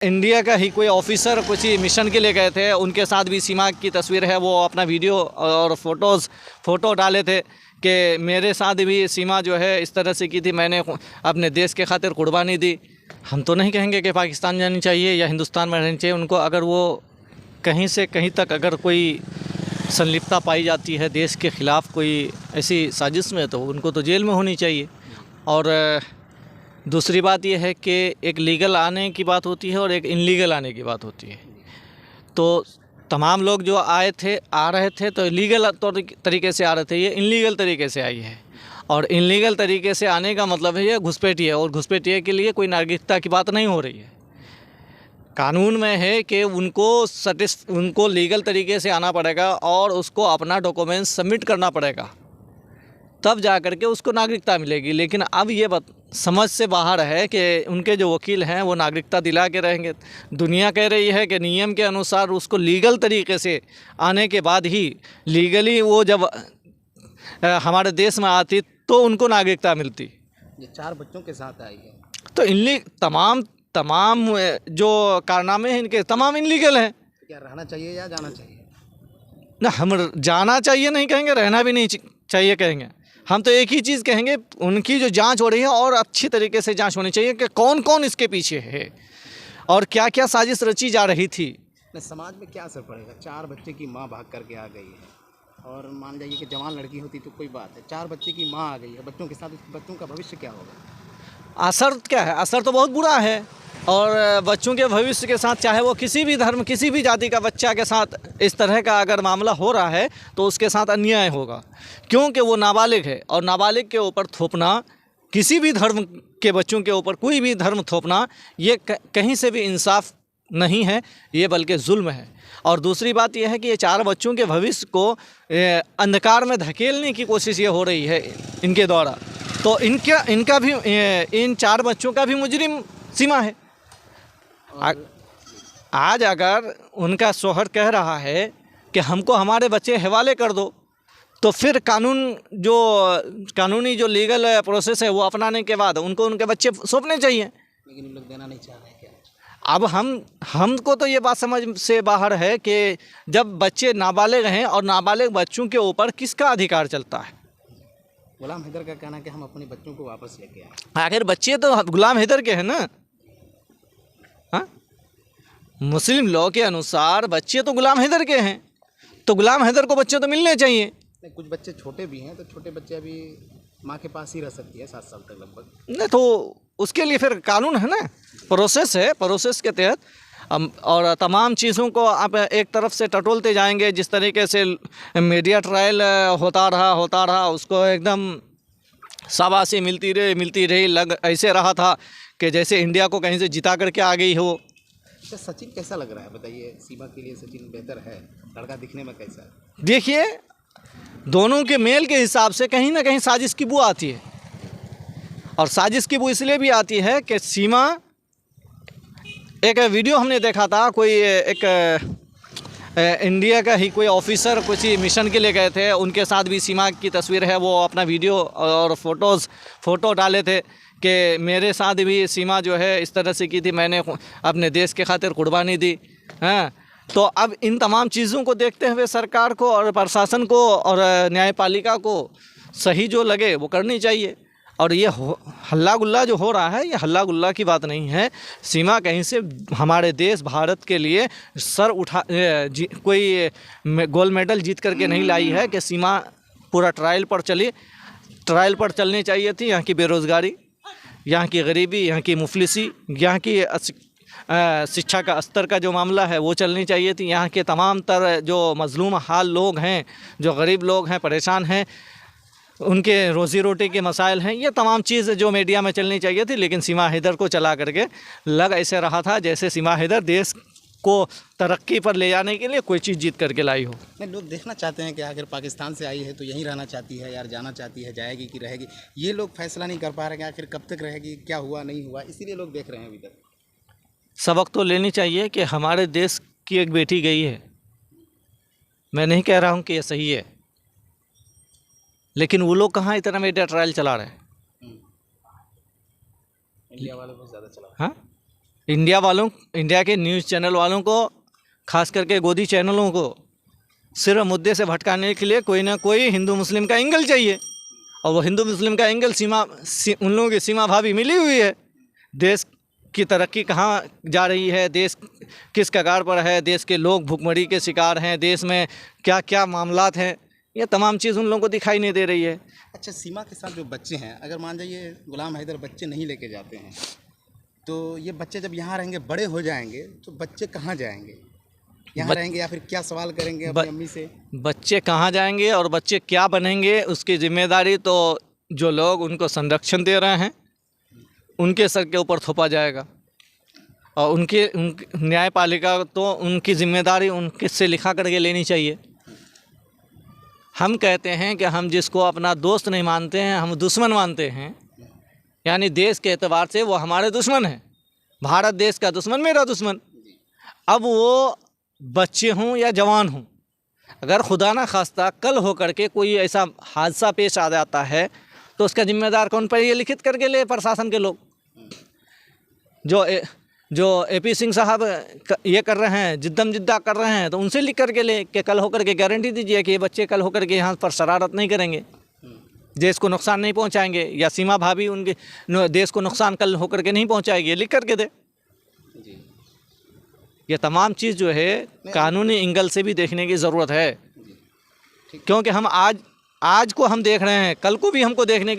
India का ही कोई officer कुछ मिशन के लिए गए थे, उनके साथ भी सीमा की तस्वीर है, वो अपना वीडियो और फ़ोटो डाले थे कि मेरे साथ भी सीमा जो है इस तरह से की थी, मैंने अपने देश के खातिर कुर्बानी दी। हम तो नहीं कहेंगे कि पाकिस्तान जानी चाहिए या हिंदुस्तान में रहनी चाहिए उनको, अगर वो कहीं से कहीं तक अगर कोई संलिप्तता पाई जाती है देश के ख़िलाफ़ कोई ऐसी साजिश में, तो उनको तो जेल में होनी चाहिए। और दूसरी बात यह है कि एक लीगल आने की बात होती है और एक इनलीगल आने की बात होती है। तो तमाम लोग जो आ रहे थे तो लीगल तरीके से आ रहे थे, ये इनलीगल तरीके से आई है। और इनलीगल तरीके से आने का मतलब है ये घुसपैठिया, और घुसपैठिया के लिए कोई नागरिकता की बात नहीं हो रही है। कानून में है कि उनको लीगल तरीके से आना पड़ेगा और उसको अपना डॉक्यूमेंट्स सबमिट करना पड़ेगा, तब जा कर के उसको नागरिकता मिलेगी। लेकिन अब ये समझ से बाहर है कि उनके जो वकील हैं वो नागरिकता दिला के रहेंगे। दुनिया कह रही है कि नियम के अनुसार उसको लीगल तरीके से आने के बाद ही लीगली वो जब हमारे देश में आती तो उनको नागरिकता मिलती। ये 4 बच्चों के साथ आई है, तो तमाम जो कारनामे हैं इनके तमाम इनलीगल हैं। क्या रहना चाहिए या जाना चाहिए? ना, हम जाना चाहिए नहीं कहेंगे, रहना भी नहीं चाहिए कहेंगे। हम तो एक ही चीज़ कहेंगे, उनकी जो जांच हो रही है और अच्छी तरीके से जांच होनी चाहिए कि कौन कौन इसके पीछे है और क्या क्या साजिश रची जा रही थी। समाज में क्या असर पड़ेगा? 4 बच्चे की माँ भाग करके आ गई है, और मान जाइए कि जवान लड़की होती तो कोई बात है, 4 बच्चे की माँ आ गई है, बच्चों के साथ बच्चों का भविष्य क्या होगा? असर क्या है? असर तो बहुत बुरा है। और बच्चों के भविष्य के साथ, चाहे वो किसी भी धर्म किसी भी जाति का बच्चा के साथ इस तरह का अगर मामला हो रहा है तो उसके साथ अन्याय होगा, क्योंकि वो नाबालिग है। और नाबालिग के ऊपर थोपना, किसी भी धर्म के बच्चों के ऊपर कोई भी धर्म थोपना, ये कहीं से भी इंसाफ नहीं है, ये बल्कि जुल्म है। और दूसरी बात यह है कि ये 4 बच्चों के भविष्य को अंधकार में धकेलने की कोशिश ये हो रही है इनके द्वारा। तो इनका भी, इन 4 बच्चों का भी मुजरिम सीमा है। आज अगर उनका शौहर कह रहा है कि हमको हमारे बच्चे हवाले कर दो, तो फिर कानूनी जो लीगल प्रोसेस है वो अपनाने के बाद उनको उनके बच्चे सौंपने चाहिए। लेकिन उन लोग देना नहीं चाह रहे हैं क्या? अब हमको तो ये बात समझ से बाहर है कि जब बच्चे नाबालिग हैं और नाबालिग बच्चों के ऊपर किसका अधिकार चलता है? गुलाम हैदर का कहना है कि हम अपने बच्चों को वापस लेके आए। आखिर बच्चे तो गुलाम हैदर के हैं ना। हाँ, मुस्लिम लॉ के अनुसार बच्चे तो गुलाम हैदर के हैं, तो गुलाम हैदर को बच्चे तो मिलने चाहिए। नहीं, कुछ बच्चे छोटे भी हैं, तो छोटे बच्चे अभी माँ के पास ही रह सकती है 7 साल तक लगभग। नहीं, तो उसके लिए फिर कानून है ना, प्रोसेस है, प्रोसेस के तहत। और तमाम चीज़ों को आप एक तरफ से टटोलते जाएंगे। जिस तरीके से मीडिया ट्रायल होता रहा, उसको एकदम शाबाशी मिलती रही, लग ऐसे रहा था कि जैसे इंडिया को कहीं से जिता करके आ गई हो। अच्छा, सचिन कैसा लग रहा है बताइए? सीमा के लिए सचिन बेहतर है? लड़का दिखने में कैसा है? देखिए, दोनों के मेल के हिसाब से कहीं ना कहीं साजिश की बू आती है। और साजिश की बू इसलिए भी आती है कि सीमा, एक वीडियो हमने देखा था, कोई एक इंडिया का ही कोई ऑफिसर कुछ मिशन के लिए गए थे, उनके साथ भी सीमा की तस्वीर है, वो अपना वीडियो और फ़ोटो डाले थे कि मेरे साथ भी सीमा जो है इस तरह से की थी, मैंने अपने देश के खातिर कुर्बानी दी। हाँ, तो अब इन तमाम चीज़ों को देखते हुए सरकार को और प्रशासन को और न्यायपालिका को सही जो लगे वो करनी चाहिए। और ये हल्ला गुल्ला जो हो रहा है, ये हल्ला गुल्ला की बात नहीं है। सीमा कहीं से हमारे देश भारत के लिए कोई गोल्ड मेडल जीत करके नहीं लाई है कि सीमा पूरा ट्रायल पर चलनी चाहिए थी। यहाँ की बेरोज़गारी, यहाँ की गरीबी, यहाँ की मुफलिसी, यहाँ की शिक्षा का स्तर का जो मामला है वो चलनी चाहिए थी। यहाँ के तमाम तरह जो मजलूम हाल लोग हैं, जो गरीब लोग हैं, परेशान हैं, उनके रोज़ी रोटी के मसाइल हैं, ये तमाम चीज़ जो मीडिया में चलनी चाहिए थी। लेकिन सीमा हैदर को चला करके लग ऐसे रहा था जैसे सीमा हैदर देश को तरक्की पर ले जाने के लिए कोई चीज़ जीत करके लाई हो। नहीं, लोग देखना चाहते हैं कि आखिर पाकिस्तान से आई है तो यहीं रहना चाहती है, यार जाना चाहती है, जाएगी कि रहेगी। ये लोग फैसला नहीं कर पा रहे हैं आखिर कब तक रहेगी, क्या हुआ नहीं हुआ, इसीलिए लोग देख रहे हैं अभी तक। सबक तो लेनी चाहिए कि हमारे देश की एक बेटी गई है। मैं नहीं कह रहा हूँ कि ये सही है, लेकिन वो लोग कहाँ इतना मीडिया ट्रायल चला रहे हैं? इंडिया वाले बहुत ज़्यादा चला। हाँ, इंडिया के न्यूज़ चैनल वालों को, खास करके गोदी चैनलों को सिर्फ मुद्दे से भटकाने के लिए कोई ना कोई हिंदू मुस्लिम का एंगल चाहिए। और वो हिंदू मुस्लिम का एंगल उन लोगों की सीमा भाभी मिली हुई है। देश की तरक्की कहाँ जा रही है, देश किस कगार पर है, देश के लोग भुखमरी के शिकार हैं, देश में क्या क्या मामलात हैं, ये तमाम चीज़ उन लोगों को दिखाई नहीं दे रही है। अच्छा, सीमा के साथ जो बच्चे हैं, अगर मान जाइए गुलाम हैदर बच्चे नहीं लेके जाते हैं, तो ये बच्चे जब यहाँ रहेंगे, बड़े हो जाएंगे, तो बच्चे कहाँ जाएंगे? यहाँ रहेंगे या फिर क्या सवाल करेंगे अपनी अम्मी से? बच्चे कहाँ जाएंगे और बच्चे क्या बनेंगे, उसकी जिम्मेदारी तो जो लोग उनको संरक्षण दे रहे हैं उनके सर के ऊपर थोपा जाएगा। और उनके न्यायपालिका तो उनकी जिम्मेदारी उनके से लिखा करके लेनी चाहिए। हम कहते हैं कि हम जिसको अपना दोस्त नहीं मानते हैं, हम दुश्मन मानते हैं। यानी देश के एतबार से वो हमारे दुश्मन हैं। भारत देश का दुश्मन मेरा दुश्मन। अब वो बच्चे हों या जवान हों, अगर खुदा ना खास्ता कल हो करके कोई ऐसा हादसा पेश आ जाता है तो उसका जिम्मेदार कौन पर? ये लिखित करके ले प्रशासन के लोग। जो AP सिंह साहब ये कर रहे हैं, जिद्दा कर रहे हैं, तो उनसे लिख करके ले कि कल होकर के गारंटी दीजिए कि ये बच्चे कल होकर के यहाँ पर शरारत नहीं करेंगे, देश को नुकसान नहीं पहुँचाएंगे, या सीमा भाभी उनके देश को नुकसान कल होकर के नहीं पहुँचाएगी, लिख करके दे। ये तमाम चीज़ जो है कानूनी एंगल से भी देखने की ज़रूरत है, क्योंकि हम आज को हम देख रहे हैं, कल को भी हमको देखने